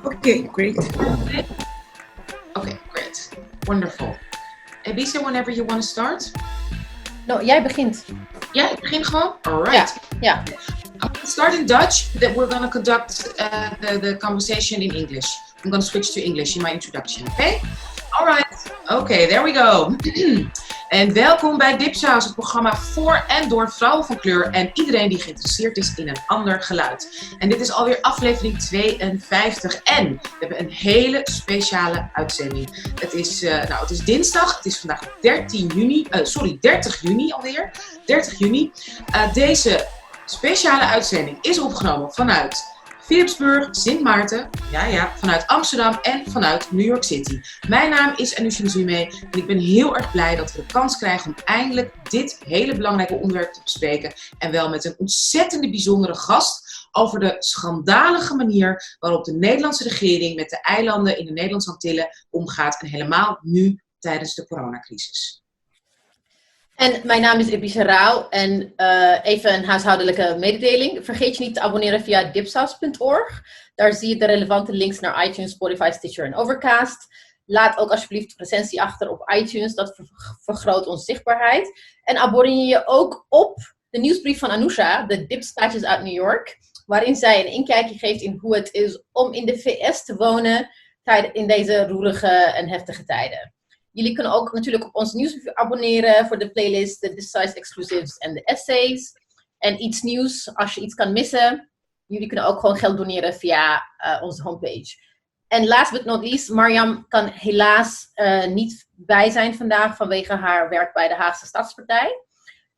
Okay, great. Okay, great. Wonderful. Ebissé, whenever you want to start. No, jij begint. Ja, ik begin gewoon? Alright. Ja. I'm going to start in Dutch, that we're going to conduct the conversation in English. I'm going to switch to English in my introduction, okay? Alright. Okay, there we go. En welkom bij Dipsaus, het programma voor en door vrouwen van kleur en iedereen die geïnteresseerd is in een ander geluid. En dit is alweer aflevering 52 en we hebben een hele speciale uitzending. Het is dinsdag, het is vandaag 30 juni alweer. 30 juni. Deze speciale uitzending is opgenomen vanuit Philipsburg, Sint-Maarten, vanuit Amsterdam en vanuit New York City. Mijn naam is Anousha Nzume en ik ben heel erg blij dat we de kans krijgen om eindelijk dit hele belangrijke onderwerp te bespreken. En wel met een ontzettende bijzondere gast over de schandalige manier waarop de Nederlandse regering met de eilanden in de Nederlandse Antillen omgaat. En helemaal nu tijdens de coronacrisis. En mijn naam is Ebissé Rouwgaan en even een huishoudelijke mededeling. Vergeet je niet te abonneren via dipsaus.org. Daar zie je de relevante links naar iTunes, Spotify, Stitcher en Overcast. Laat ook alsjeblieft een recensie achter op iTunes, dat vergroot onze zichtbaarheid. En abonneer je ook op de nieuwsbrief van Anousha, de Dipstaatjes uit New York, waarin zij een inkijkje geeft in hoe het is om in de VS te wonen in deze roerige en heftige tijden. Jullie kunnen ook natuurlijk op onze nieuwsbrief abonneren voor de playlist, de Dipsaus exclusives en de essays. En iets nieuws, als je iets kan missen, jullie kunnen ook gewoon geld doneren via onze homepage. En last but not least, Mariam kan helaas niet bij zijn vandaag vanwege haar werk bij de Haagse Stadspartij.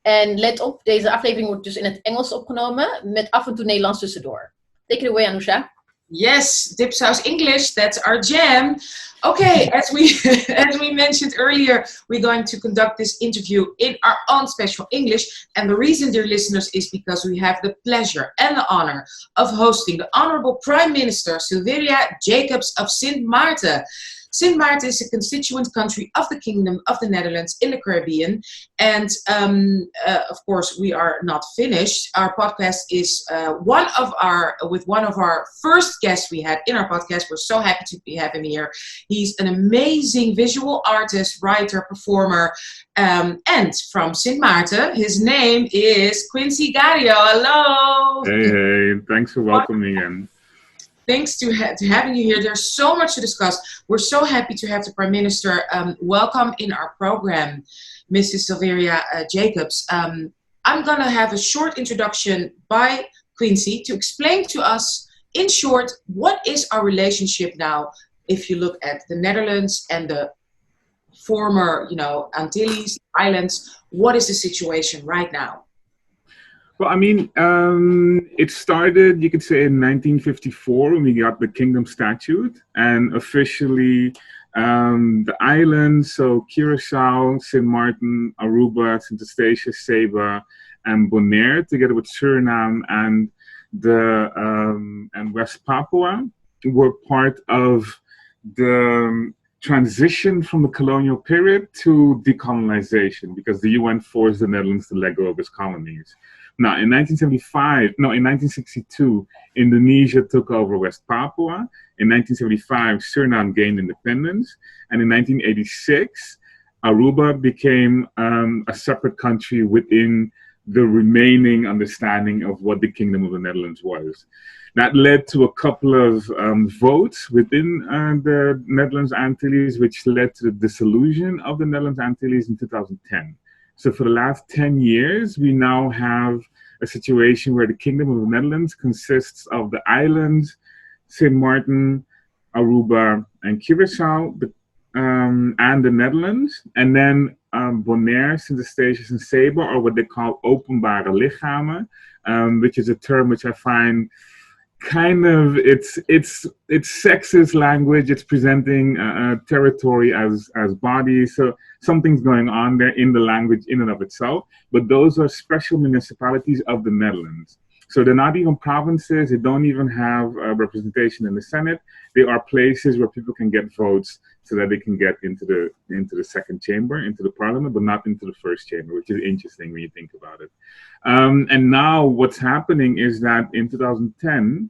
En let op, deze aflevering wordt dus in het Engels opgenomen, met af en toe Nederlands tussendoor. Take it away, Anousha. Yes, Dipsaus English, that's our jam. Okay, as we mentioned earlier, we're going to conduct this interview in our own special English. And the reason, dear listeners, is because we have the pleasure and the honor of hosting the Honorable Prime Minister Silveria Jacobs of Sint-Maarten. Sint-Maarten is a constituent country of the Kingdom of the Netherlands in the Caribbean. And of course, we are not finished. Our podcast is one of our first guests we had in our podcast. We're so happy to have him here. He's an amazing visual artist, writer, performer, and from Sint-Maarten. His name is Quinsy Gario. Hello. Hey, thanks for welcoming me in. Thanks to having you here. There's so much to discuss. We're so happy to have the Prime Minister. Welcome in our program, Mrs. Silveria Jacobs. I'm going to have a short introduction by Quinsy to explain to us, in short, what is our relationship now if you look at the Netherlands and the former, Antilles, islands. What is the situation right now? Well, I mean, it started, you could say, in 1954 when we got the Kingdom Statute, and officially the islands, so Curaçao, Sint-Maarten, Aruba, Sint-Eustatius, Saba, and Bonaire, together with Suriname and and West Papua, were part of the transition from the colonial period to decolonization, because the UN forced the Netherlands to let go of its colonies. Now, in 1962, Indonesia took over West Papua. In 1975, Suriname gained independence. And in 1986, Aruba became a separate country within the remaining understanding of what the Kingdom of the Netherlands was. That led to a couple of votes within the Netherlands Antilles, which led to the dissolution of the Netherlands Antilles in 2010. So for the last 10 years, we now have a situation where the Kingdom of the Netherlands consists of the islands, Sint-Maarten, Aruba, and Curaçao, and the Netherlands. And then Bonaire, Sint-Eustatius, and Saba are what they call openbare lichamen, which is a term which I find kind of, it's sexist language. It's presenting territory as bodies. So something's going on there in the language in and of itself. But those are special municipalities of the Netherlands. So they're not even provinces. They don't even have representation in the Senate. They are places where people can get votes so that they can get into the second chamber, into the parliament, but not into the first chamber, which is interesting when you think about it. And now what's happening is that in 2010,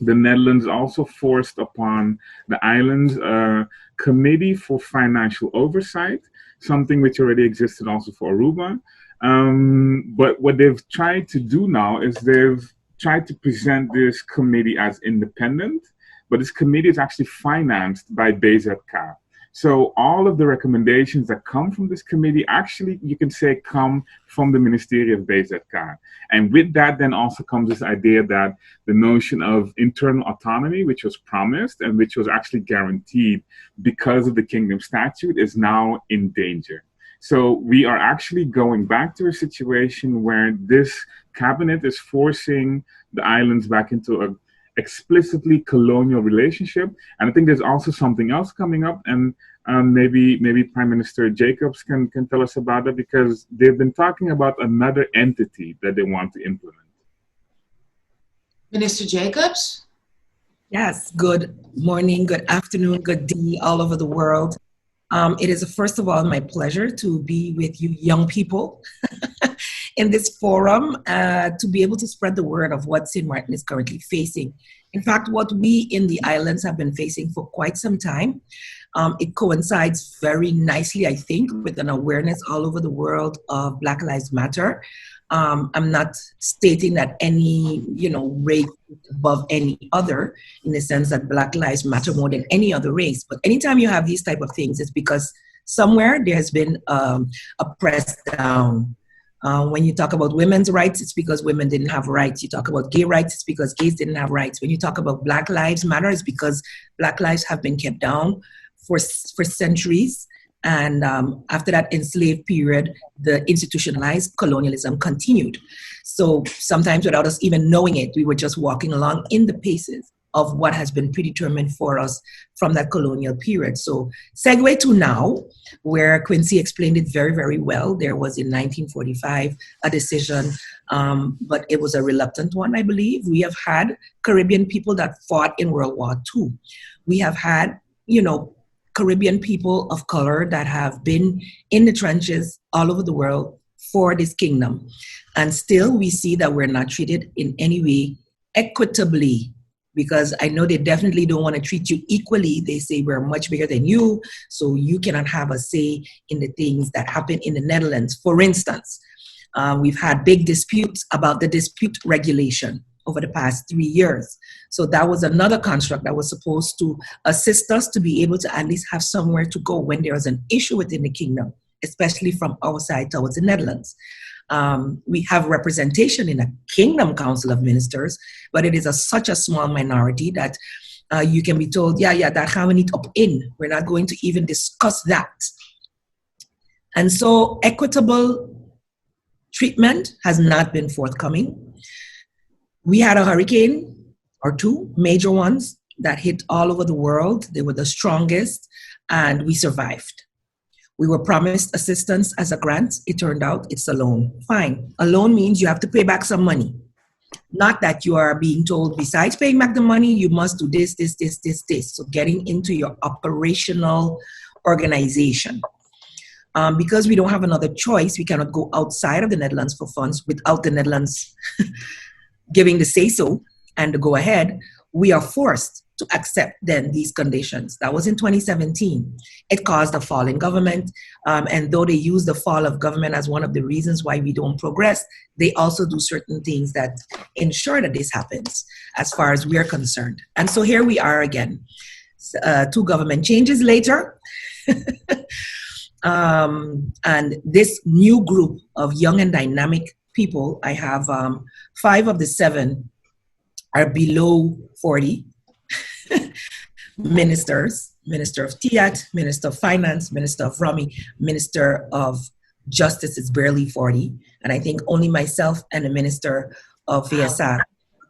the Netherlands also forced upon the islands a committee for financial oversight, something which already existed also for Aruba. But what they've tried to do now is they've tried to present this committee as independent, but this committee is actually financed by BZK. So all of the recommendations that come from this committee actually, you can say, come from the Ministerie of BZK. And with that then also comes this idea that the notion of internal autonomy, which was promised and which was actually guaranteed because of the Kingdom Statute, is now in danger. So we are actually going back to a situation where this cabinet is forcing the islands back into a explicitly colonial relationship. And I think there's also something else coming up, and maybe Prime Minister Jacobs can tell us about that, because they've been talking about another entity that they want to implement. Minister Jacobs? Yes, good morning, good afternoon, good day all over the world. It is, first of all, my pleasure to be with you young people in this forum, to be able to spread the word of what Sint-Maarten is currently facing. In fact, what we in the islands have been facing for quite some time. It coincides very nicely, I think, with an awareness all over the world of Black Lives Matter. I'm not stating that any, race is above any other, in the sense that Black lives matter more than any other race. But anytime you have these type of things, it's because somewhere there has been a press down. When you talk about women's rights, it's because women didn't have rights. You talk about gay rights, it's because gays didn't have rights. When you talk about Black Lives Matter, it's because Black lives have been kept down for centuries. And after that enslaved period, the institutionalized colonialism continued. So sometimes without us even knowing it, we were just walking along in the paces of what has been predetermined for us from that colonial period. So segue to now, where Quinsy explained it very, very well. There was in 1945 a decision, but it was a reluctant one, I believe. We have had Caribbean people that fought in World War II. We have had, Caribbean people of color that have been in the trenches all over the world for this kingdom. And still we see that we're not treated in any way equitably, because I know they definitely don't want to treat you equally. They say we're much bigger than you, so you cannot have a say in the things that happen in the Netherlands. For instance, we've had big disputes about the dispute regulation over the past 3 years. So that was another construct that was supposed to assist us to be able to at least have somewhere to go when there is an issue within the kingdom, especially from our side towards the Netherlands. We have representation in a Kingdom Council of Ministers, but it is such a small minority that you can be told, that gaan we niet op in. We're not going to even discuss that. And so equitable treatment has not been forthcoming. We had a hurricane, or two major ones, that hit all over the world. They were the strongest, and we survived. We were promised assistance as a grant. It turned out it's a loan. Fine. A loan means you have to pay back some money. Not that you are being told, besides paying back the money, you must do this. So getting into your operational organization. Because we don't have another choice, we cannot go outside of the Netherlands for funds without the Netherlands giving the say-so and the go-ahead. We are forced to accept then these conditions. That was in 2017. It caused a fall in government. And though they use the fall of government as one of the reasons why we don't progress, they also do certain things that ensure that this happens as far as we're concerned. And so here we are again, 2 government changes later. And this new group of young and dynamic people, I have 5 of the 7 are below 40. Ministers, Minister of Tiat, Minister of Finance, Minister of Rummy, Minister of Justice is barely 40. And I think only myself and the Minister of VSA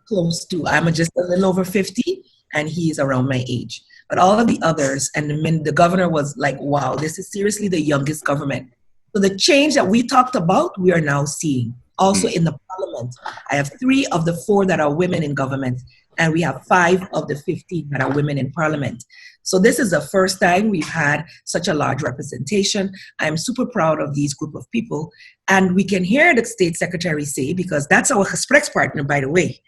close to, I'm just a little over 50 and he is around my age. But all of the others, and the governor was like, wow, this is seriously the youngest government. So the change that we talked about, we are now seeing. Also in the parliament, I have 3 of the 4 that are women in government, and we have 5 of the 15 that are women in parliament. So this is the first time we've had such a large representation. I'm super proud of these group of people. And we can hear the state secretary say, because that's our gesprekspartner, by the way.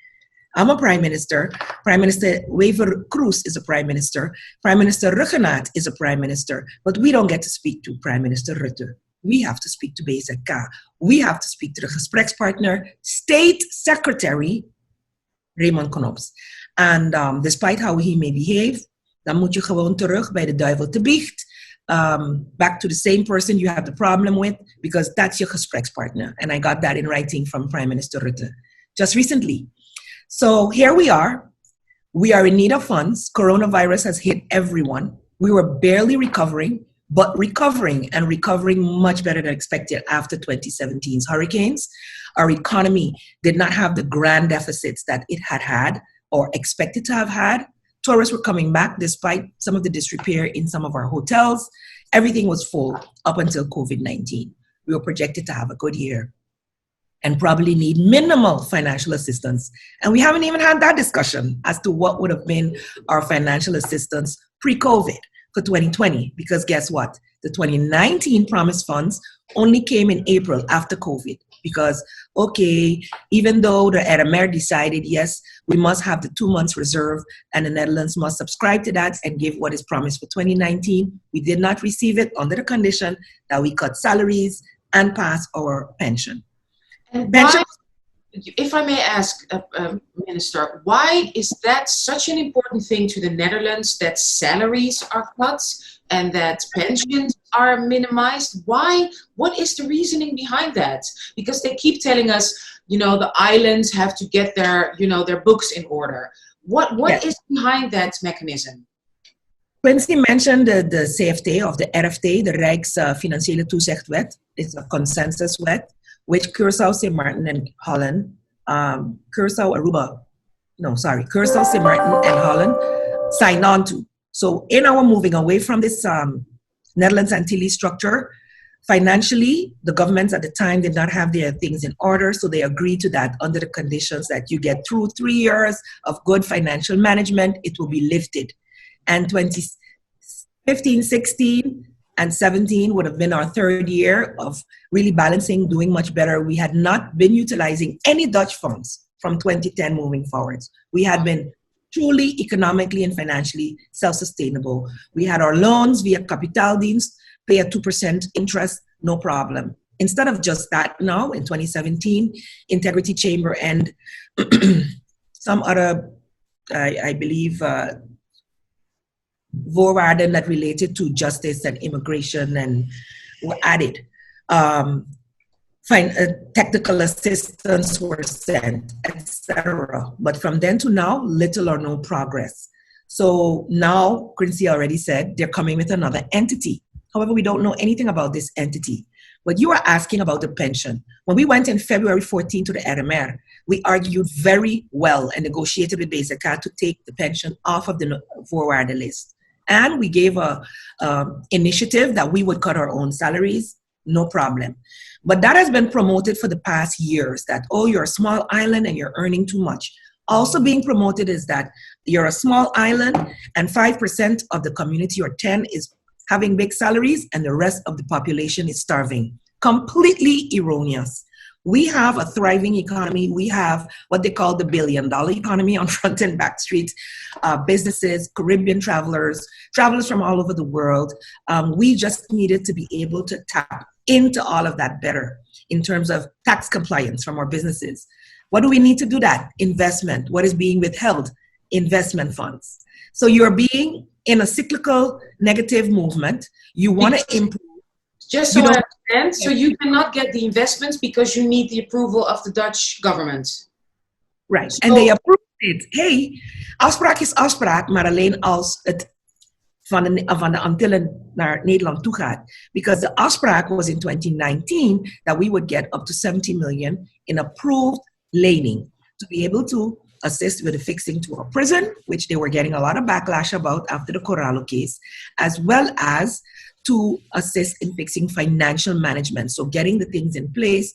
I'm a prime minister. Prime Minister Wever Cruz is a prime minister. Prime Minister Rouwgaan is a prime minister. But we don't get to speak to Prime Minister Rutte. We have to speak to BZK. We have to speak to the gesprekspartner, State Secretary Raymond Knops. And despite how he may behave, dan moet je gewoon terug bij de duivel te biecht. Back to the same person you have the problem with, because that's your gesprekspartner. And I got that in writing from Prime Minister Rutte just recently. So here we are. We are in need of funds. Coronavirus has hit everyone. We were barely recovering, but recovering much better than expected after 2017's hurricanes. Our economy did not have the grand deficits that it had or expected to have had. Tourists were coming back despite some of the disrepair in some of our hotels. Everything was full up until COVID-19. We were projected to have a good year and probably need minimal financial assistance. And we haven't even had that discussion as to what would have been our financial assistance pre-COVID for 2020. Because guess what? The 2019 promised funds only came in April after COVID. Because, okay, even though the RMR decided, yes, we must have the 2 months reserve and the Netherlands must subscribe to that and give what is promised for 2019, we did not receive it under the condition that we cut salaries and pass our pension. And why, if I may ask, Minister, why is that such an important thing to the Netherlands, that salaries are cut and that pensions are minimized? Why? What is the reasoning behind that? Because they keep telling us, the islands have to get their books in order. What is behind that mechanism? Quincy mentioned the CFT of the RFT, the Rijksfinanciële Toezichtwet. It's a consensus wet, which Curaçao, Sint-Maarten, and Holland, Curaçao, Sint-Maarten, and Holland signed on to. So in our moving away from this Netherlands Antilles structure, financially, the governments at the time did not have their things in order, so they agreed to that under the conditions that you get through 3 years of good financial management, it will be lifted. And 2015, 16, and 17 would have been our 3rd year of really balancing, doing much better. We had not been utilizing any Dutch funds from 2010 moving forwards. We had been truly economically and financially self-sustainable. We had our loans via kapitaaldienst, pay at 2% interest, no problem. Instead of just that now, in 2017, Integrity Chamber and some other, I believe, voorwaarden that related to justice and immigration and were added. Technical assistance were sent, etc. But from then to now, little or no progress. So now, Quincy already said, they're coming with another entity. However, we don't know anything about this entity. But you are asking about the pension. When we went in February 14 to the RMR, we argued very well and negotiated with BZK to take the pension off of the voorwaarden list. And we gave a initiative that we would cut our own salaries, no problem. But that has been promoted for the past years, that, oh, you're a small island and you're earning too much. Also being promoted is that you're a small island and 5% of the community or 10 is having big salaries and the rest of the population is starving. Completely erroneous. We have a thriving economy. We have what they call the $1 billion economy on front and back streets, businesses, Caribbean travelers from all over the world. We just needed to be able to tap into all of that better in terms of tax compliance from our businesses. What do we need to do that? Investment. What is being withheld? Investment funds. So you're being in a cyclical negative movement. You want to improve. Just so I understand, so you cannot get the investments because you need the approval of the Dutch government. Right, so, and they approved it. Hey, afspraak is afspraak, maar alleen als het van de Antillen naar Nederland toe gaat. Because the afspraak was in 2019 that we would get up to 70 million in approved laning to be able to assist with the fixing to a prison, which they were getting a lot of backlash about after the Corallo case, as well as to assist in fixing financial management. So getting the things in place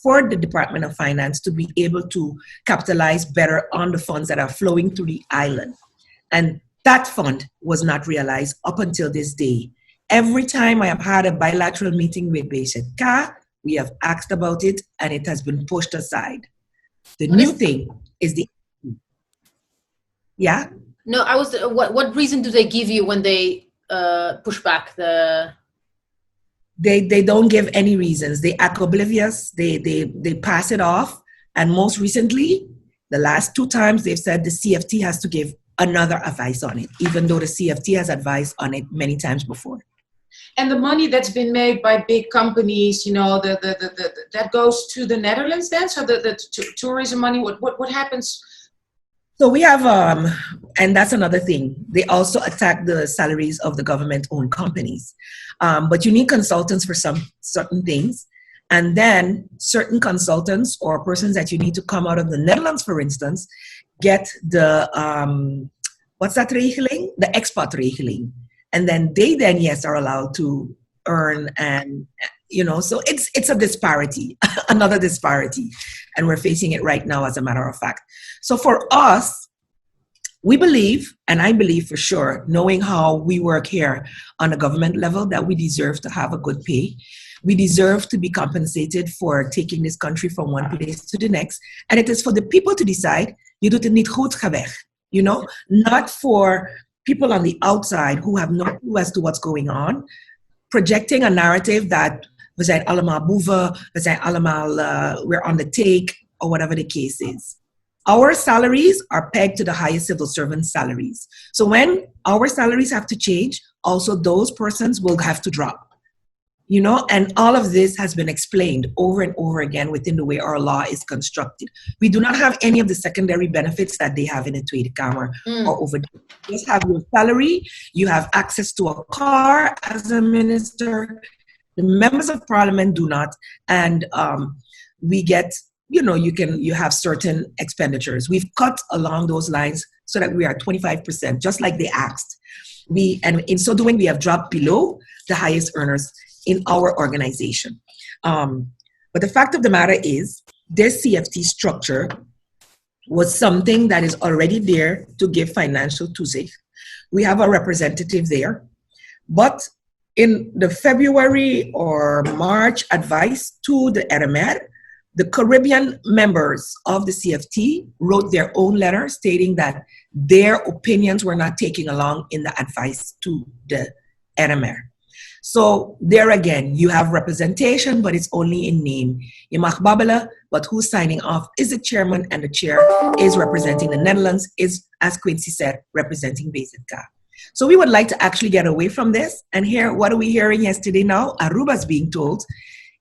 for the Department of Finance to be able to capitalize better on the funds that are flowing through the island. And that fund was not realized up until this day. Every time I have had a bilateral meeting with BZK, we have asked about it and it has been pushed aside. The new thing is the... Yeah? No, what reason do they give you when they push back the... They don't give any reasons. They act oblivious. They pass it off. And most recently, the last 2 times, they've said the CFT has to give another advice on it, even though the CFT has advised on it many times before. And the money that's been made by big companies, that goes to the Netherlands then? So the tourism money, what happens? So we have, and that's another thing. They also attack the salaries of the government-owned companies. But you need consultants for some certain things. And then certain consultants or persons that you need to come out of the Netherlands, for instance, get the, what's that regeling? The expat regeling. And then they yes, are allowed to earn and, so it's a disparity, another disparity. And we're facing it right now, as a matter of fact. So for us, we believe, and I believe for sure, knowing how we work here on a government level, that we deserve to have a good pay. We deserve to be compensated for taking this country from one place to the next. And it is for the people to decide, je doet het niet goed, ga weg. Not for people on the outside who have no clue as to what's going on, projecting a narrative that we zijn allemaal boeven, we zijn allemaal, we're on the take, or whatever the case is. Our salaries are pegged to the highest civil servant salaries. So when our salaries have to change, also those persons will have to drop. And all of this has been explained over and over again within the way our law is constructed. We do not have any of the secondary benefits that they have in the Tweede Kamer or over there. You just have your salary, you have access to a car as a minister. The members of parliament do not. And we get, you have certain expenditures. We've cut along those lines so that we are 25%, just like they asked. And in so doing, we have dropped below the highest earners in our organization. But the fact of the matter is, this CFT structure was something that is already there to give financial toezicht. We have a representative there. But in the February or March advice to the RMR, the Caribbean members of the CFT wrote their own letter stating that their opinions were not taken along in the advice to the RMR. So there again, you have representation, but it's only in name. Je mag babbelen, but who's signing off is the chairman, and the chair is representing the Netherlands, is, as Quinsy said, representing BZK. So we would like to actually get away from this and hear, what are we hearing yesterday now? Aruba's being told,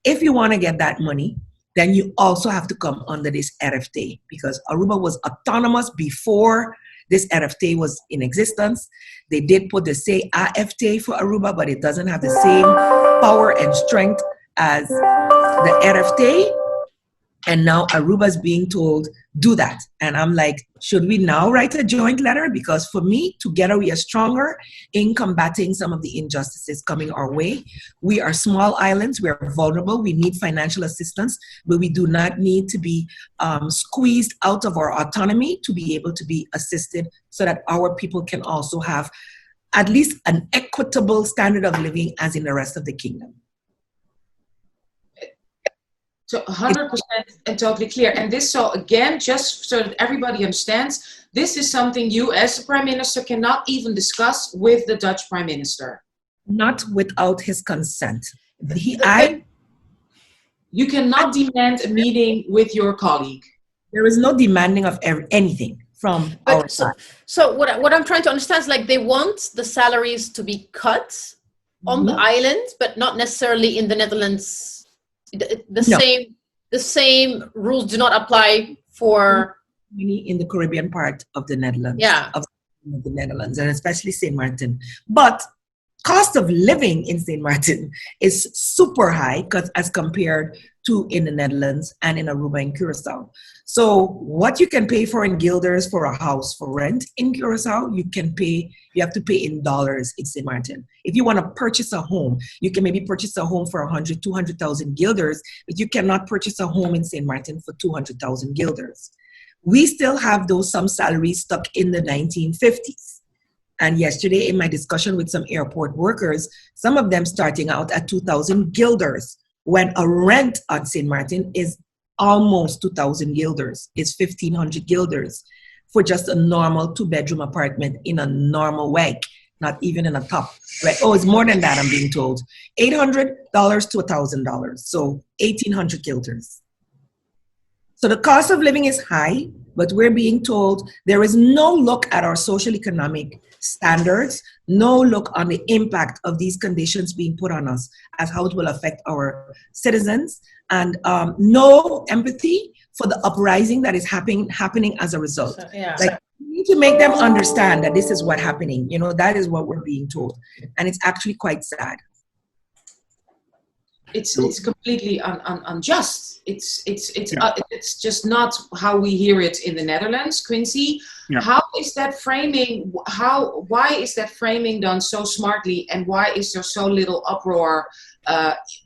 if you want to get that money, then you also have to come under this RFT, because Aruba was autonomous before this RFT was in existence. They did put the say AFT for Aruba, but it doesn't have the same power and strength as the RFT. And now Aruba's being told, do that. And I'm like, should we now write a joint letter? Because for me, together we are stronger in combating some of the injustices coming our way. We are small islands. We are vulnerable. We need financial assistance, but we do not need to be squeezed out of our autonomy to be able to be assisted, so that our people can also have at least an equitable standard of living as in the rest of the kingdom. So 100% and totally clear. And this, so again, just so that everybody understands, this is something you as the Prime Minister cannot even discuss with the Dutch Prime Minister. Not without his consent. You cannot demand a meeting with your colleague. There is no demanding of anything from our side. So what I'm trying to understand is, like, they want the salaries to be cut on the island, but not necessarily in the Netherlands. The same rules do not apply for in the Caribbean part of the Netherlands. Yeah. Of the Netherlands, and especially Sint-Maarten. But cost of living in Sint-Maarten is super high as compared 2 in the Netherlands and in Aruba and Curaçao. So what you can pay for in guilders for a house for rent in Curaçao, you have to pay in dollars in Sint-Maarten. If you want to purchase a home, you can maybe purchase a home for 100, 200,000 guilders, but you cannot purchase a home in Sint-Maarten for 200,000 guilders. We still have those some salaries stuck in the 1950s. And yesterday in my discussion with some airport workers, some of them starting out at 2,000 guilders, when a rent on Sint-Maarten is almost 2,000 guilders, is 1,500 guilders for just a normal 2-bedroom apartment in a normal wijk, not even in a top. Right? Oh, it's more than that, I'm being told. $800 to $1,000, so 1,800 guilders. So the cost of living is high, but we're being told there is no look at our social economic standards, no look on the impact of these conditions being put on us as how it will affect our citizens, and no empathy for the uprising that is happening as a result. So, yeah. Like, we need to make them understand that this is what's happening. You know, that is what we're being told. And it's actually quite sad. It's completely unjust. It's just not how we hear it in the Netherlands. Quincy, Yeah. how is that framing? Why is that framing done so smartly, and why is there so little uproar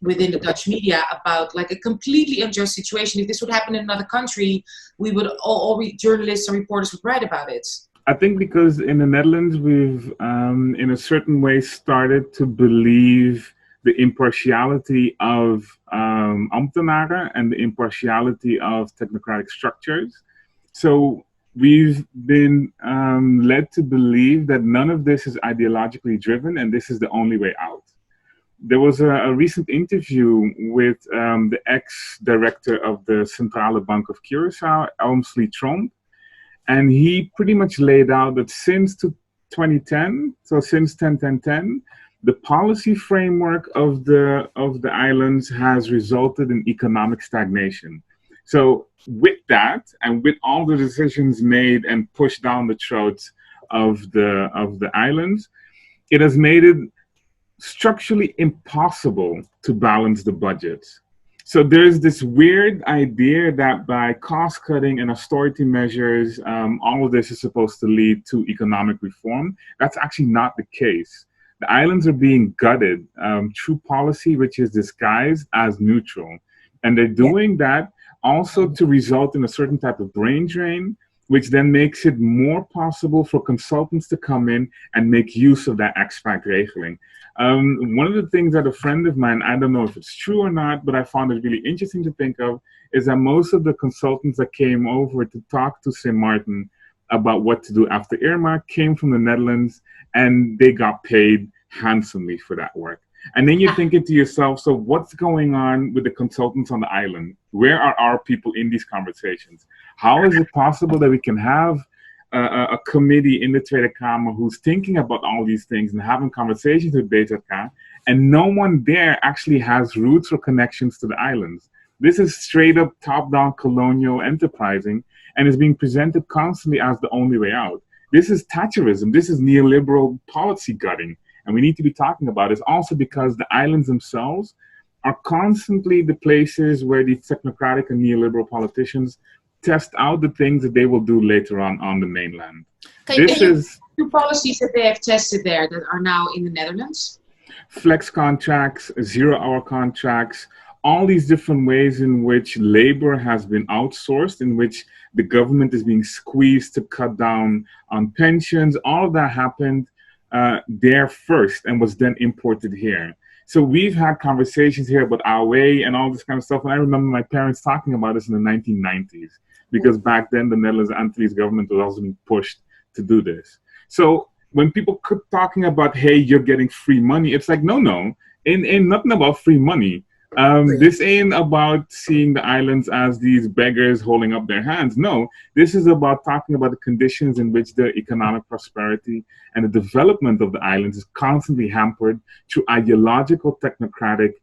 within the Dutch media about like a completely unjust situation? If this would happen in another country, we would all journalists and reporters would write about it. I think because in the Netherlands, we've in a certain way started to believe the impartiality of ambtenaren and the impartiality of technocratic structures. So we've been led to believe that none of this is ideologically driven and this is the only way out. There was a recent interview with the ex-director of the Centrale Bank of Curaçao, Elmsley Tromp, and he pretty much laid out that since 2010, so since 10-10-10, the policy framework of the islands has resulted in economic stagnation. So with that, and with all the decisions made and pushed down the throats of the islands, it has made it structurally impossible to balance the budgets. So there's this weird idea that by cost cutting and austerity measures, all of this is supposed to lead to economic reform. That's actually not the case. The islands are being gutted through policy which is disguised as neutral. And they're doing that also to result in a certain type of brain drain, which then makes it more possible for consultants to come in and make use of that expat regeling. One of the things that a friend of mine, I don't know if it's true or not, but I found it really interesting to think of, is that most of the consultants that came over to talk to Sint-Maarten about what to do after Irma came from the Netherlands, and they got paid handsomely for that work. And then you're thinking to yourself, so what's going on with the consultants on the island? Where are our people in these conversations? How is it possible that we can have a committee in the Tweede Kamer who's thinking about all these things and having conversations with BZK, and no one there actually has roots or connections to the islands? This is straight up top-down colonial enterprising, and is being presented constantly as the only way out. This is Thatcherism. This is neoliberal policy gutting. And we need to be talking about it also because the islands themselves are constantly the places where these technocratic and neoliberal politicians test out the things that they will do later on the mainland. This is two policies that they have tested there that are now in the Netherlands. Flex contracts, 0-hour contracts, all these different ways in which labor has been outsourced, in which the government is being squeezed to cut down on pensions. All of that happened there first and was then imported here. So we've had conversations here about our way and all this kind of stuff. And I remember my parents talking about this in the 1990s, because back then the Netherlands Antilles government was also being pushed to do this. So when people keep talking about, hey, you're getting free money, it's like, no, ain't nothing about free money. This ain't about seeing the islands as these beggars holding up their hands. No, this is about talking about the conditions in which the economic prosperity and the development of the islands is constantly hampered through ideological, technocratic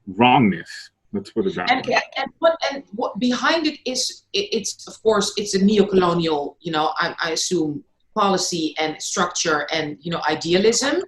wrongness. Let's put it that way. And what behind it is, it's of course, it's a neo-colonial, I assume, policy and structure and, you know, idealism.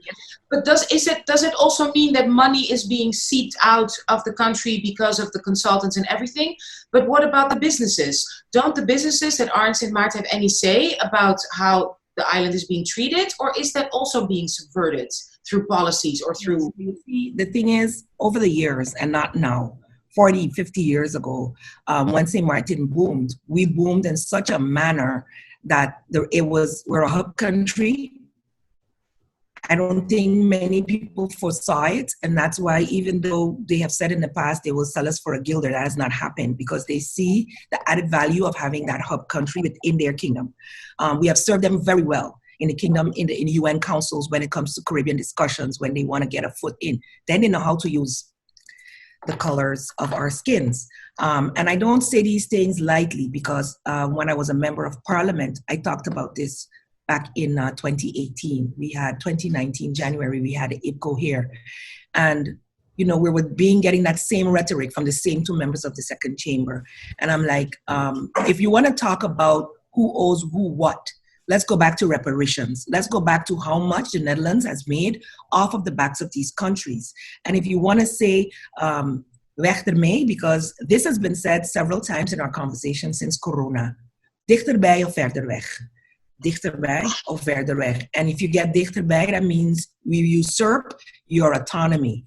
But does it also mean that money is being seeped out of the country because of the consultants and everything? But what about the businesses? Don't the businesses that are in Sint-Maarten have any say about how the island is being treated? Or is that also being subverted through policies or through... You see, the thing is, over the years, and not now, 40, 50 years ago, when Sint-Maarten boomed, we boomed in such a manner that we're a hub country. I don't think many people foresaw it, and that's why even though they have said in the past they will sell us for a guilder, that has not happened because they see the added value of having that hub country within their kingdom. We have served them very well in the kingdom, in the UN councils when it comes to Caribbean discussions, when they want to get a foot in. Then they know how to use the colors of our skins. And I don't say these things lightly because when I was a member of parliament, I talked about this back in 2018. 2019, January, we had IPCO here. And, you know, we were getting that same rhetoric from the same two members of the second chamber. And I'm like, if you want to talk about who owes who what, let's go back to reparations. Let's go back to how much the Netherlands has made off of the backs of these countries. And if you want to say, weg ermee, because this has been said several times in our conversation since Corona. Dichterbij of verder weg. Dichterbij of verder weg. And if you get dichterbij, that means we usurp your autonomy.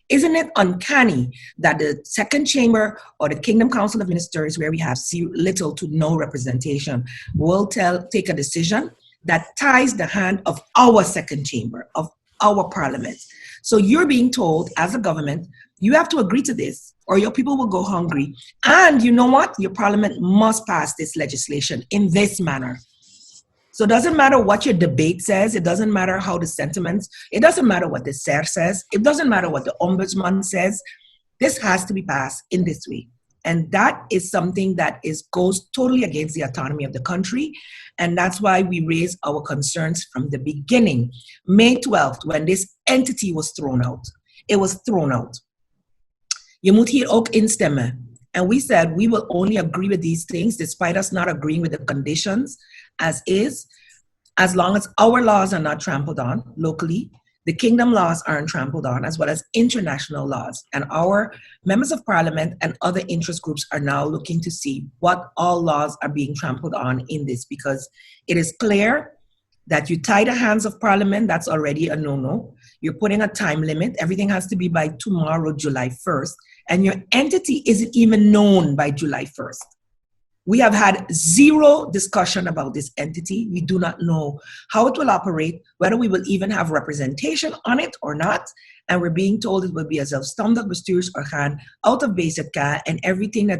Isn't it uncanny that the second chamber or the Kingdom Council of Ministers, where we have little to no representation, will take a decision that ties the hand of our second chamber, of our parliament? So you're being told as a government, you have to agree to this or your people will go hungry. And you know what? Your parliament must pass this legislation in this manner. So it doesn't matter what your debate says. It doesn't matter how the sentiments, it doesn't matter what the SER says. It doesn't matter what the ombudsman says. This has to be passed in this way. And that is something that goes totally against the autonomy of the country. And that's why we raised our concerns from the beginning. May 12th, when this entity was thrown out, it was thrown out. Je moet hier ook instemmen. And we said we will only agree with these things despite us not agreeing with the conditions as is, as long as our laws are not trampled on locally, the kingdom laws aren't trampled on, as well as international laws. And our members of parliament and other interest groups are now looking to see what all laws are being trampled on in this, because it is clear that you tie the hands of parliament, that's already a no-no. You're putting a time limit. Everything has to be by tomorrow, July 1st. And your entity isn't even known by July 1st. We have had zero discussion about this entity. We do not know how it will operate, whether we will even have representation on it or not. And we're being told it will be a zelfstandig bestuursorgaan out of BZK, and everything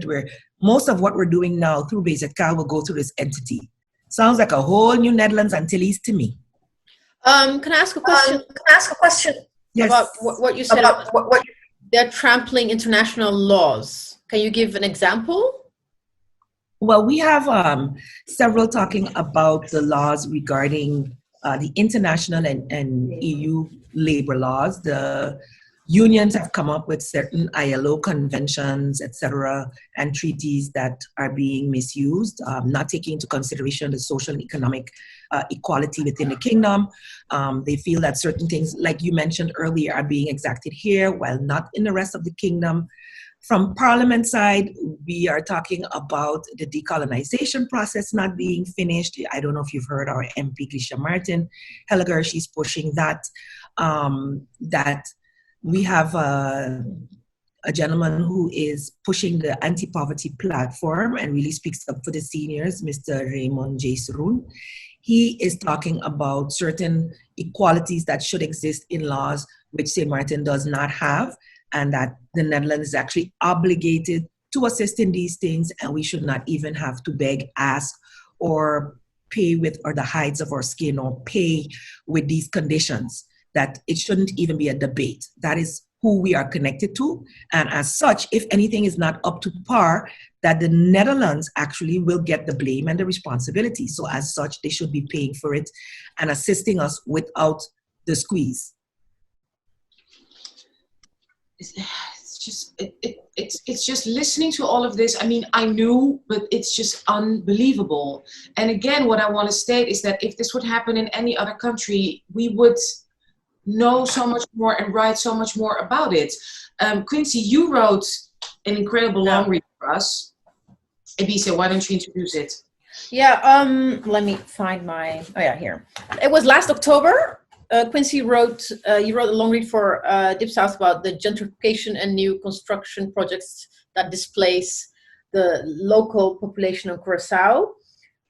most of what we're doing now through BZK will go through this entity. Sounds like a whole new Netherlands Antilles to me. Can I ask a question? Yes. About what you said about what they're trampling international laws. Can you give an example? Well, we have several talking about the laws regarding the international and EU labor laws. The unions have come up with certain ILO conventions, etc., and treaties that are being misused, not taking into consideration the social and economic equality within the kingdom. They feel that certain things, like you mentioned earlier, are being exacted here while not in the rest of the kingdom. From Parliament side, we are talking about the decolonization process not being finished. I don't know if you've heard our MP, Sint-Maarten Helliger, she's pushing that. That we have a gentleman who is pushing the anti-poverty platform and really speaks up for the seniors, Mr. Raymond J. Seroen. He is talking about certain equalities that should exist in laws, which Sint-Maarten does not have, and that the Netherlands is actually obligated to assist in these things, and we should not even have to beg, ask, or pay with or the hides of our skin or pay with these conditions, that it shouldn't even be a debate. That is who we are connected to. And as such, if anything is not up to par, that the Netherlands actually will get the blame and the responsibility. So as such, they should be paying for it and assisting us without the squeeze. It's just, it it's just listening to all of this. I mean, I knew, but it's just unbelievable. And again, what I want to state is that if this would happen in any other country, we would know so much more and write so much more about it. Quinsy, you wrote an incredible long read for us. Ebissé, why don't you introduce it? Yeah, let me find my, here. It was last October. Quinsy wrote a long read for Dipsaus about the gentrification and new construction projects that displace the local population of Curaçao,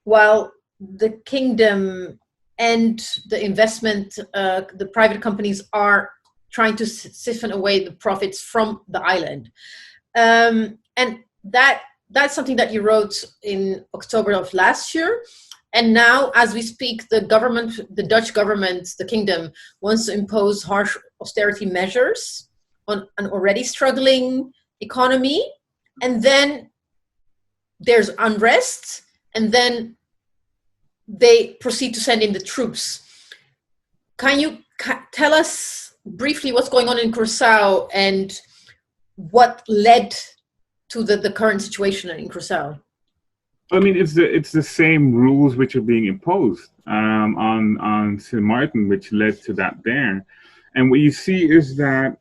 while the kingdom and the investment, the private companies are trying to siphon away the profits from the island. And that's something that you wrote in October of last year. And now, as we speak, the Dutch government, the kingdom, wants to impose harsh austerity measures on an already struggling economy. And then there's unrest, and then they proceed to send in the troops. Can you tell us briefly what's going on in Curaçao and what led to the current situation in Curaçao? I mean, it's the same rules which are being imposed on Sint-Maarten, which led to that there. And what you see is that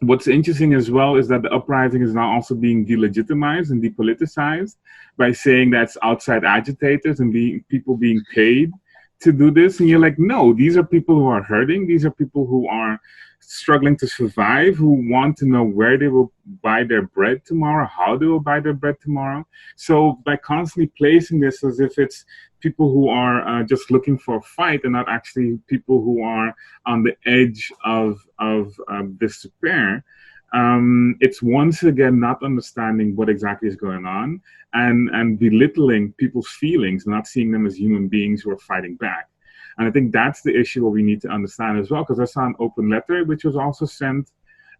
what's interesting as well is that the uprising is now also being delegitimized and depoliticized by saying that's outside agitators and people being paid to do this. And you're like, no, these are people who are hurting. These are people who are struggling to survive, who want to know where they will buy their bread tomorrow, how they will buy their bread tomorrow. So by constantly placing this as if it's people who are just looking for a fight and not actually people who are on the edge of despair, it's once again not understanding what exactly is going on and belittling people's feelings, not seeing them as human beings who are fighting back. And I think that's the issue what we need to understand as well, because I saw an open letter which was also sent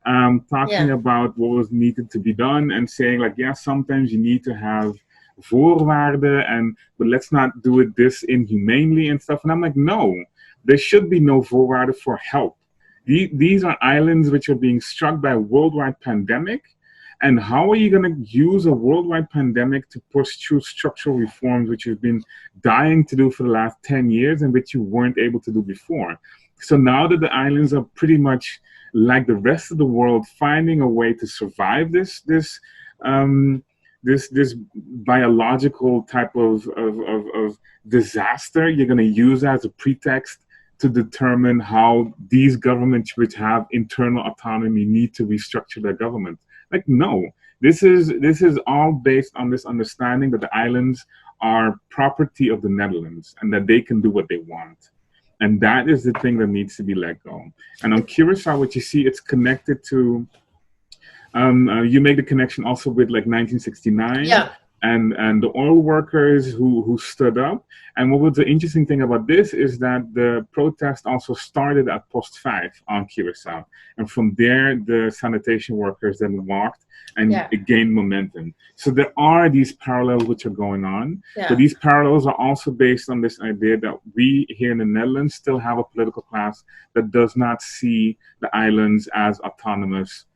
talking about what was needed to be done and saying like, yeah, sometimes you need to have voorwaarden, but let's not do it this inhumanely and stuff. And I'm like, no, there should be no voorwaarden for help. These are islands which are being struck by a worldwide pandemic. And how are you going to use a worldwide pandemic to push through structural reforms which you've been dying to do for the last 10 years and which you weren't able to do before? So now that the islands are pretty much like the rest of the world, finding a way to survive this biological type of disaster, you're going to use that as a pretext to determine how these governments which have internal autonomy need to restructure their government. Like, no, this is all based on this understanding that the islands are property of the Netherlands and that they can do what they want. And that is the thing that needs to be let go. And on Curaçao, what you see, it's connected to, you make the connection also with like 1969 and the oil workers who stood up. And what was the interesting thing about this is that the protest also started at Post 5 on Curaçao. And from there, the sanitation workers then walked and it gained momentum. So there are these parallels which are going on. Yeah. But these parallels are also based on this idea that we here in the Netherlands still have a political class that does not see the islands as autonomous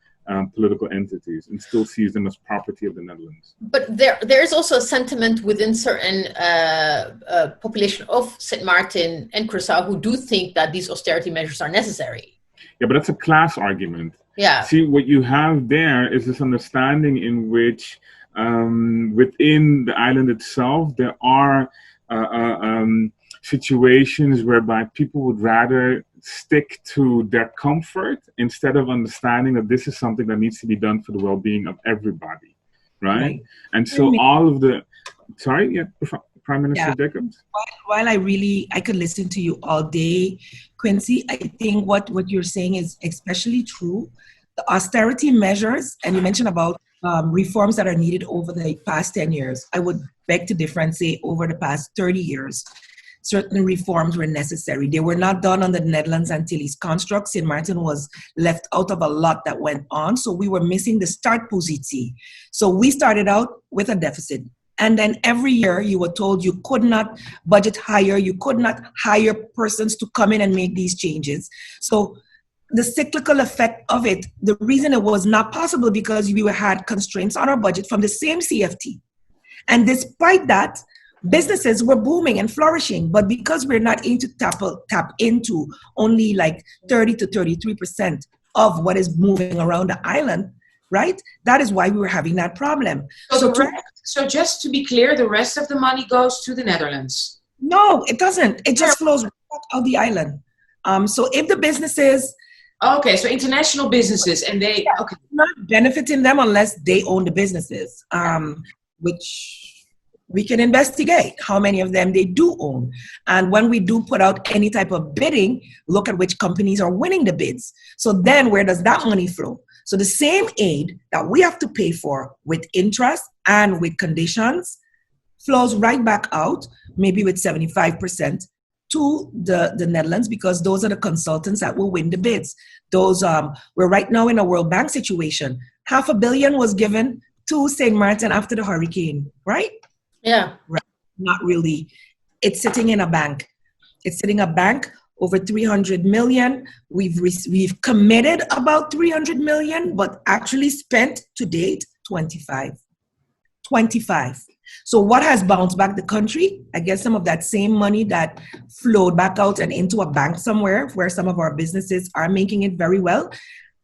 political entities and still sees them as property of the Netherlands. But there is also a sentiment within certain population of Sint-Maarten and Curaçao who do think that these austerity measures are necessary. Yeah, but that's a class argument. Yeah. See, what you have there is this understanding in which within the island itself, there are situations whereby people would rather stick to their comfort instead of understanding that this is something that needs to be done for the well-being of everybody, right? And so all of the... Sorry, Prime Minister Jacobs? While I could listen to you all day, Quinsy, I think what you're saying is especially true. The austerity measures, and you mentioned about reforms that are needed over the past 10 years. I would beg to differ and say over the past 30 years. Certain reforms were necessary. They were not done on the Netherlands Antilles construct. Sint-Maarten was left out of a lot that went on. So we were missing the start positie. So we started out with a deficit. And then every year you were told you could not budget higher. You could not hire persons to come in and make these changes. So the cyclical effect of it, the reason it was not possible because we had constraints on our budget from the same CFT. And despite that, businesses were booming and flourishing. But because we're not able to tap into only like 30 to 33% of what is moving around the island, right? That is why we were having that problem. So just to be clear, the rest of the money goes to the Netherlands? No, it doesn't. It just flows right out of the island. So if the businesses... Okay, so international businesses, and they... Okay. Not benefiting them unless they own the businesses, which we can investigate how many of them they do own. And when we do put out any type of bidding, look at which companies are winning the bids. So then where does that money flow? So the same aid that we have to pay for with interest and with conditions flows right back out, maybe with 75% to the Netherlands, because those are the consultants that will win the bids. Those we're right now in a World Bank situation. $500 million was given to Sint-Maarten after the hurricane, right? Yeah. Right. Not really. It's sitting in a bank. It's sitting in a bank. Over 300 million. We've committed about 300 million, but actually spent to date 25. So what has bounced back the country? I guess some of that same money that flowed back out and into a bank somewhere where some of our businesses are making it very well.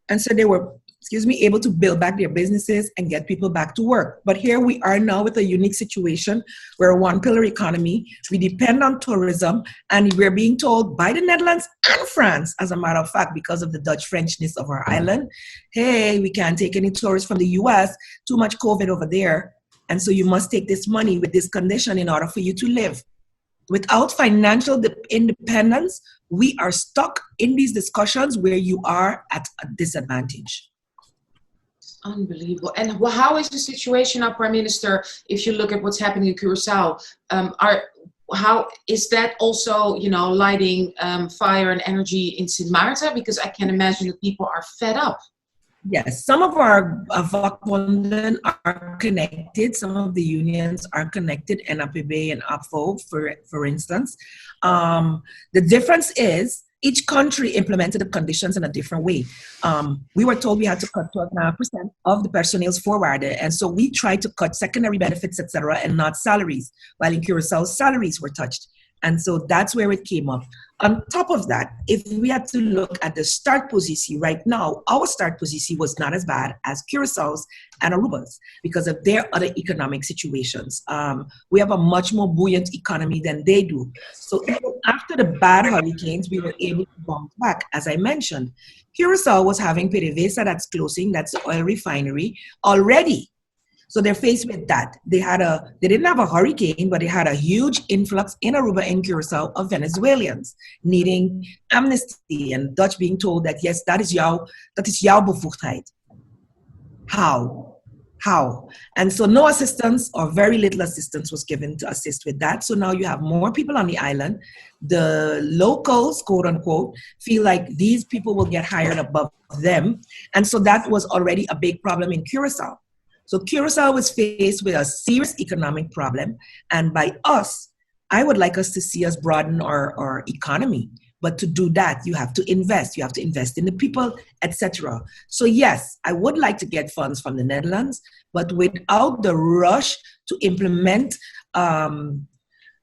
And so they were, able to build back their businesses and get people back to work. But here we are now with a unique situation where a one-pillar economy, we depend on tourism, and we're being told by the Netherlands and France, as a matter of fact, because of the Dutch Frenchness of our island, hey, we can't take any tourists from the US, too much COVID over there. And so you must take this money with this condition in order for you to live. Without financial independence, we are stuck in these discussions where you are at a disadvantage. Unbelievable. And how is the situation now, Prime Minister, if you look at what's happening in Curaçao? How is that also, lighting fire and energy in Sint-Maarten? Because I can imagine that people are fed up. Yes, some of our vakbonden are connected. Some of the unions are connected, NAPB and APVO, for instance. The difference is each country implemented the conditions in a different way. We were told we had to cut 12.5% of the personnel's voorwaarden. And so we tried to cut secondary benefits, etc., and not salaries, while in Curaçao, salaries were touched. And so that's where it came up. On top of that, if we had to look at the start position right now, our start position was not as bad as Curaçao's and Aruba's because of their other economic situations. We have a much more buoyant economy than they do. So even after the bad hurricanes, we were able to bounce back. As I mentioned, Curaçao was having PDVSA that's closing, that's the oil refinery already. So they're faced with that. They didn't have a hurricane, but they had a huge influx in Aruba and Curaçao of Venezuelans needing amnesty, and Dutch being told that, yes, dat is jouw bevoegdheid. How? And so no assistance or very little assistance was given to assist with that. So now you have more people on the island. The locals, quote unquote, feel like these people will get hired above them. And so that was already a big problem in Curaçao. So Curaçao was faced with a serious economic problem. And by us, I would like us to see us broaden our economy. But to do that, you have to invest. You have to invest in the people, etc. So yes, I would like to get funds from the Netherlands, but without the rush to implement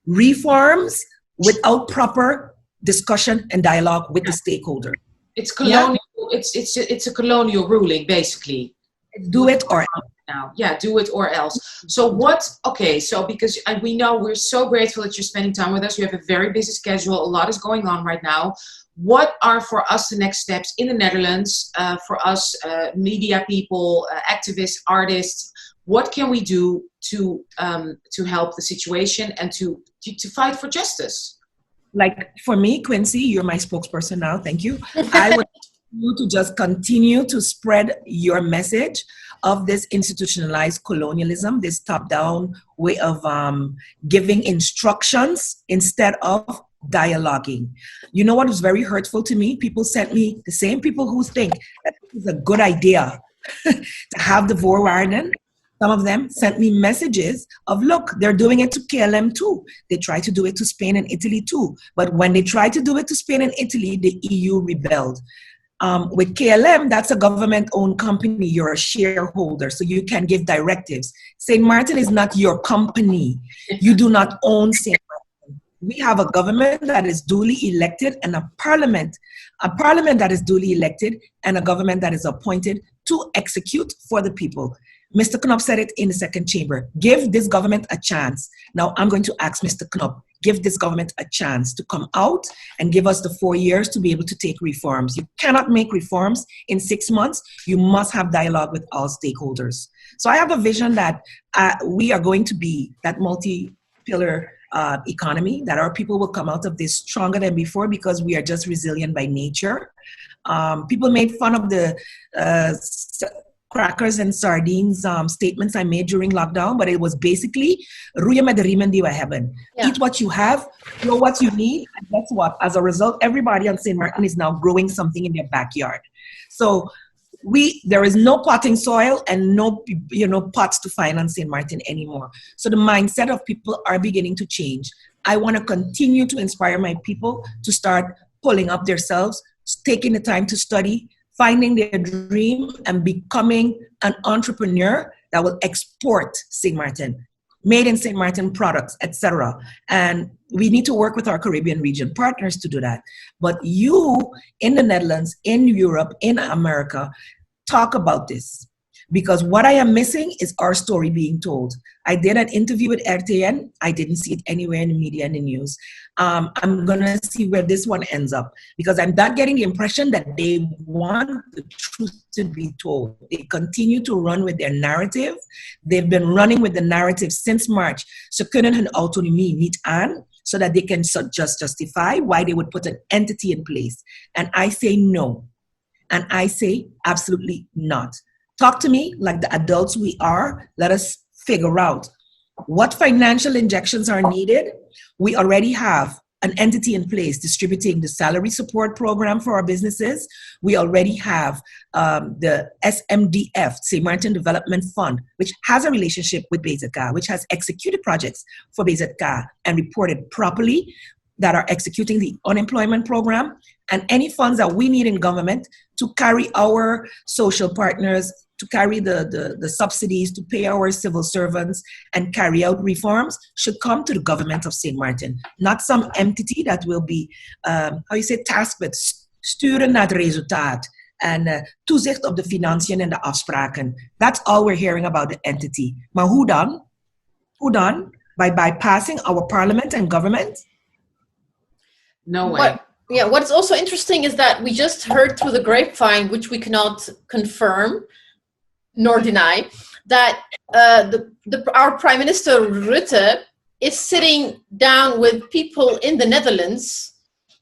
reforms, without proper discussion and dialogue with the stakeholder. It's colonial. Yeah. It's a colonial ruling, basically. Do it or else. Now. Yeah, do it or else. So because we know we're so grateful that you're spending time with us. You have a very busy schedule. A lot is going on right now. What are for us the next steps in the Netherlands, for us media people, activists, artists? What can we do to help the situation and to fight for justice? Like for me, Quincy, you're my spokesperson now. Thank you. I would like you to just continue to spread your message of this institutionalized colonialism, this top-down way of giving instructions instead of dialoguing. You know what was very hurtful to me? People sent me, the same people who think that it's a good idea to have the voorwaarden. Some of them sent me messages of, look, they're doing it to KLM too. They try to do it to Spain and Italy too. But when they tried to do it to Spain and Italy, the EU rebelled. With KLM, that's a government-owned company. You're a shareholder, so you can give directives. Sint-Maarten is not your company. You do not own Sint-Maarten. We have a government that is duly elected and a parliament that is duly elected and a government that is appointed to execute for the people. Mr. Knop said it in the second chamber. Give this government a chance. Now I'm going to ask Mr. Knop, give this government a chance to come out and give us the 4 years to be able to take reforms. You cannot make reforms in 6 months. You must have dialogue with all stakeholders. So I have a vision that we are going to be that multi-pillar economy, that our people will come out of this stronger than before because we are just resilient by nature. People made fun of the crackers and sardines statements I made during lockdown, but it was basically roeien met de riemen die we hebben. Yeah. Eat what you have, know what you need, and guess what? As a result, everybody on Sint-Maarten is now growing something in their backyard. So there is no potting soil and no pots to find on Sint-Maarten anymore. So the mindset of people are beginning to change. I want to continue to inspire my people to start pulling up themselves, taking the time to study, finding their dream and becoming an entrepreneur that will export Sint-Maarten, made in Sint-Maarten products, etc. And we need to work with our Caribbean region partners to do that. But you in the Netherlands, in Europe, in America, talk about this. Because what I am missing is our story being told. I did an interview with RTN. I didn't see it anywhere in the media and the news. I'm going to see where this one ends up. Because I'm not getting the impression that they want the truth to be told. They continue to run with their narrative. They've been running with the narrative since March. Ze kunnen hun autonomie niet aan, so that they can just justify why they would put an entity in place. And I say no. And I say absolutely not. Talk to me like the adults we are. Let us figure out what financial injections are needed. We already have an entity in place distributing the salary support program for our businesses. We already have the SMDF, Sint-Maarten Development Fund, which has a relationship with BZK, which has executed projects for BZK and reported properly, that are executing the unemployment program, and any funds that we need in government to carry our social partners, to carry the subsidies, to pay our civil servants and carry out reforms should come to the government of Sint-Maarten, not some entity that will be, tasked with sturen naar het resultaat en toezicht op de financiën en de afspraken. That's all we're hearing about the entity. Maar hoe dan? Hoe dan? By bypassing our parliament and government? No way. What's also interesting is that we just heard through the grapevine, which we cannot confirm nor deny, that our Prime Minister Rutte is sitting down with people in the Netherlands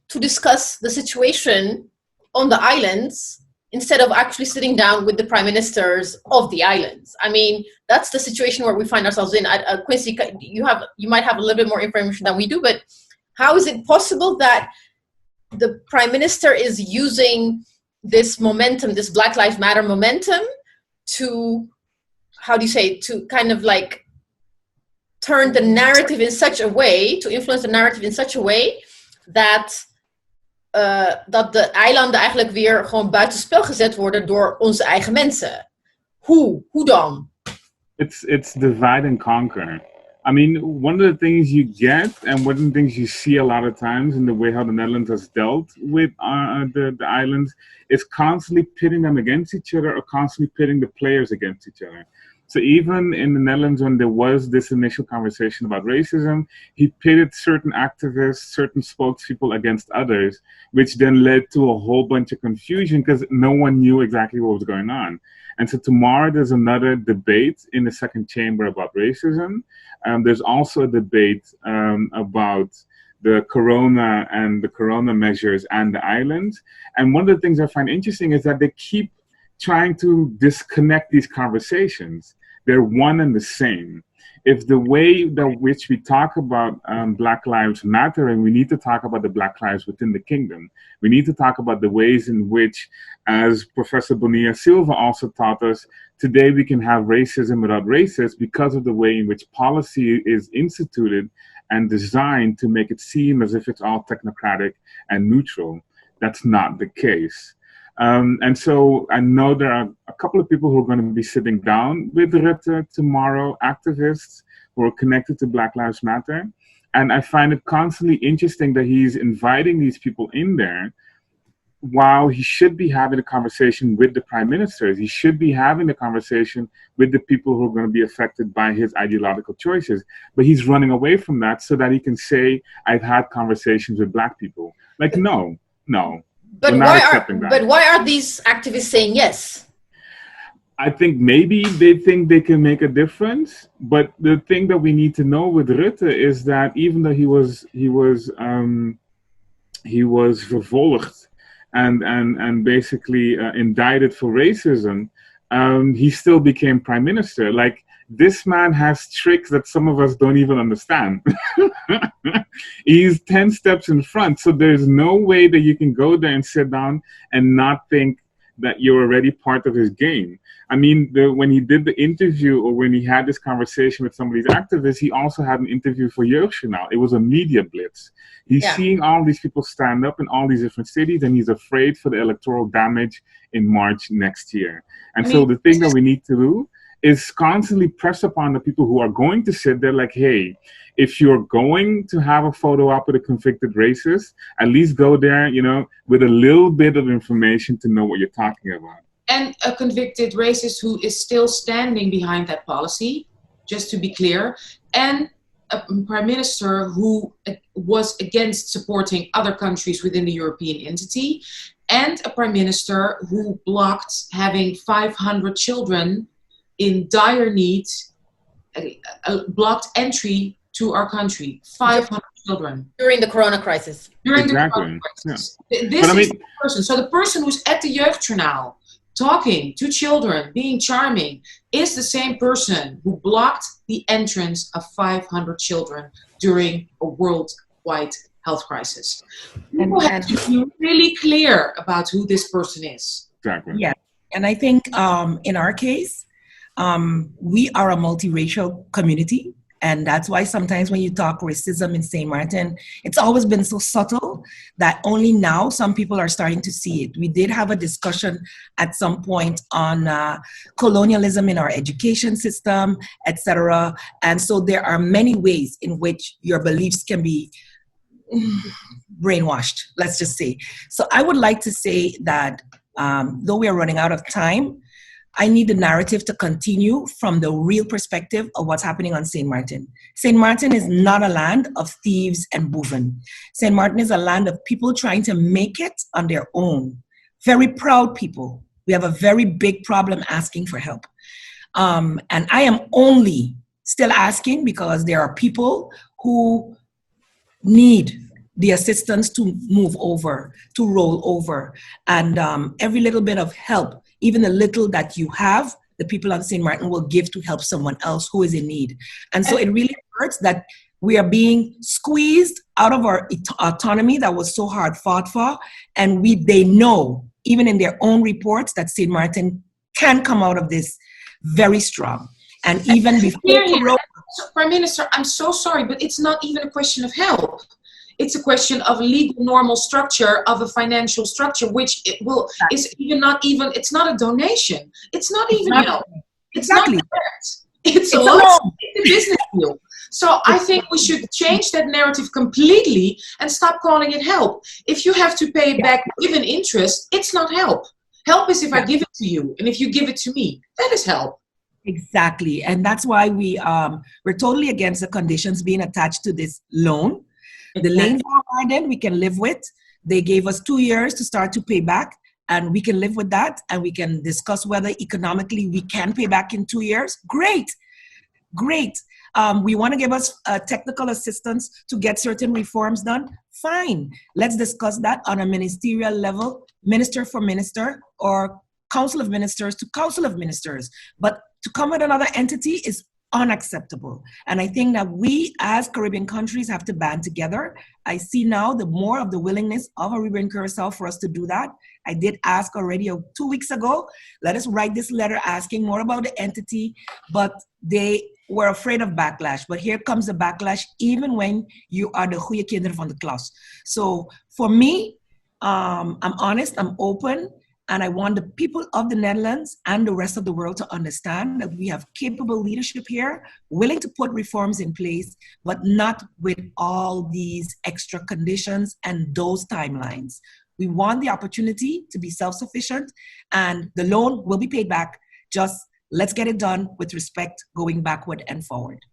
to discuss the situation on the islands instead of actually sitting down with the prime ministers of the islands. I mean, that's the situation where we find ourselves in. Quinsy, you might have a little bit more information than we do, but how is it possible that the prime minister is using this momentum, this Black Lives Matter momentum, to, to kind of like turn the narrative in such a way, to influence the narrative in such a way that dat de eilanden eigenlijk weer gewoon buitenspel gezet worden door onze eigen mensen. Hoe dan? It's divide and conquer. I mean, one of the things you get, and one of the things you see a lot of times in the way how the Netherlands has dealt with the islands, is constantly pitting them against each other or constantly pitting the players against each other. So even in the Netherlands, when there was this initial conversation about racism, he pitted certain activists, certain spokespeople against others, which then led to a whole bunch of confusion because no one knew exactly what was going on. And so tomorrow there's another debate in the second chamber about racism. There's also a debate about the corona and the corona measures and the islands. And one of the things I find interesting is that they keep trying to disconnect these conversations. They're one and the same. If the way that which we talk about Black Lives Matter, and we need to talk about the Black lives within the kingdom. We need to talk about the ways in which, as Professor Bonilla Silva also taught us, today we can have racism without racists because of the way in which policy is instituted and designed to make it seem as if it's all technocratic and neutral. That's not the case. And so I know there are a couple of people who are going to be sitting down with Rutte tomorrow, activists who are connected to Black Lives Matter. And I find it constantly interesting that he's inviting these people in there while he should be having a conversation with the prime ministers. He should be having a conversation with the people who are going to be affected by his ideological choices. But he's running away from that so that he can say, I've had conversations with Black people. Like, no. But why are these activists saying yes? I think maybe they think they can make a difference, but the thing that we need to know with Rutte is that even though he was vervolgd and basically indicted for racism, he still became prime minister. Like, this man has tricks that some of us don't even understand. He's 10 steps in front, so there's no way that you can go there and sit down and not think that you're already part of his game. I mean, when he did the interview, or when he had this conversation with some of these activists, he also had an interview for Jeugdjournaal. It was a media blitz. He's seeing all these people stand up in all these different cities, and he's afraid for the electoral damage in March next year. And so the thing that we need to do is constantly press upon the people who are going to sit there like, hey, if you're going to have a photo op with a convicted racist, at least go there, with a little bit of information to know what you're talking about. And a convicted racist who is still standing behind that policy, just to be clear, and a prime minister who was against supporting other countries within the European entity, and a prime minister who blocked having 500 children in dire need, blocked entry to our country. 500 children. During the Corona crisis. This is the person. So the person who's at the Jeugdjournaal, talking to children, being charming, is the same person who blocked the entrance of 500 children during a worldwide health crisis. People have to be really clear about who this person is. Exactly. Yeah, and I think in our case, we are a multiracial community. And that's why sometimes when you talk racism in Sint-Maarten, it's always been so subtle that only now some people are starting to see it. We did have a discussion at some point on colonialism in our education system, etc. And so there are many ways in which your beliefs can be brainwashed, let's just say. So I would like to say that though we are running out of time, I need the narrative to continue from the real perspective of what's happening on Sint-Maarten. Sint-Maarten is not a land of thieves and boeven. Sint-Maarten is a land of people trying to make it on their own. Very proud people. We have a very big problem asking for help. And I am only still asking because there are people who need the assistance to move over, to roll over. And every little bit of help, even the little that you have, the people on Sint-Maarten will give to help someone else who is in need. And so it really hurts that we are being squeezed out of our autonomy that was so hard fought for. And they know, even in their own reports, that Sint-Maarten can come out of this very strong. And even before Prime Minister, I'm so sorry, but it's not even a question of help. It's a question of legal normal structure of a financial structure, which it's not a donation. It's not even help. It's not that. It's a loan. It's a business deal. So I think we should change that narrative completely and stop calling it help. If you have to pay back given interest, it's not help. Help is if I give it to you, and if you give it to me, that is help. Exactly, and that's why we're totally against the conditions being attached to this loan. The lane for we can live with. They gave us 2 years to start to pay back, and we can live with that, and we can discuss whether economically we can pay back in 2 years. Great. We want to give us technical assistance to get certain reforms done. Fine. Let's discuss that on a ministerial level, minister for minister, or council of ministers to council of ministers. But to come with another entity is unacceptable. And I think that we as Caribbean countries have to band together. I see now the more of the willingness of Aruba and Curaçao for us to do that. I did ask already 2 weeks ago, let us write this letter asking more about the entity, but they were afraid of backlash. But here comes the backlash even when you are the goeie kinderen van de klas. So for me, I'm honest, I'm open, And I want the people of the Netherlands and the rest of the world to understand that we have capable leadership here, willing to put reforms in place, but not with all these extra conditions and those timelines. We want the opportunity to be self-sufficient, and the loan will be paid back. Just let's get it done with respect, going backward and forward.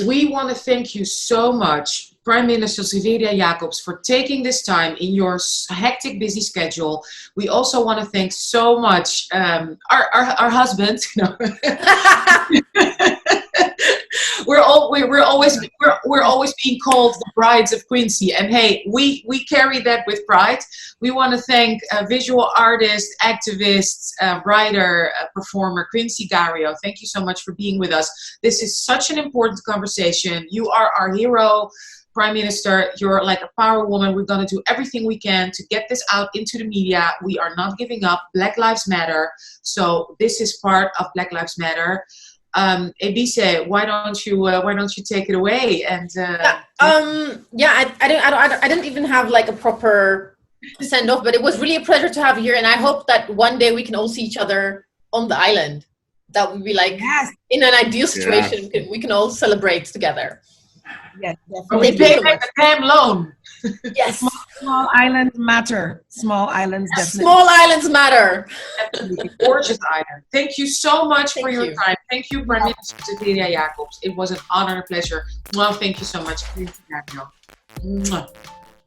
We want to thank you so much, Prime Minister Silveria Jacobs, for taking this time in your hectic, busy schedule. We also want to thank so much our husband. No. We're always being called the brides of Quinsy, and hey, we carry that with pride. We want to thank visual artist, activist, writer, performer Quinsy Gario. Thank you so much for being with us. This is such an important conversation. You are our hero, Prime Minister. You're like a power woman. We're going to do everything we can to get this out into the media. We are not giving up. Black Lives Matter. So this is part of Black Lives Matter. Ebissé, why don't you take it away? And I didn't even have like a proper send off, but it was really a pleasure to have you here, and I hope that one day we can all see each other on the island. That would be like, yes, in an ideal situation, yes, we can all celebrate together. Yes, definitely. We pay back the damn loan. Yes. Small islands matter. Small islands definitely. Small islands matter. Absolutely. Gorgeous island. Thank you so much for your time. Thank you, Prime Minister Silveria Jacobs. It was an honor and a pleasure. Well, thank you so much.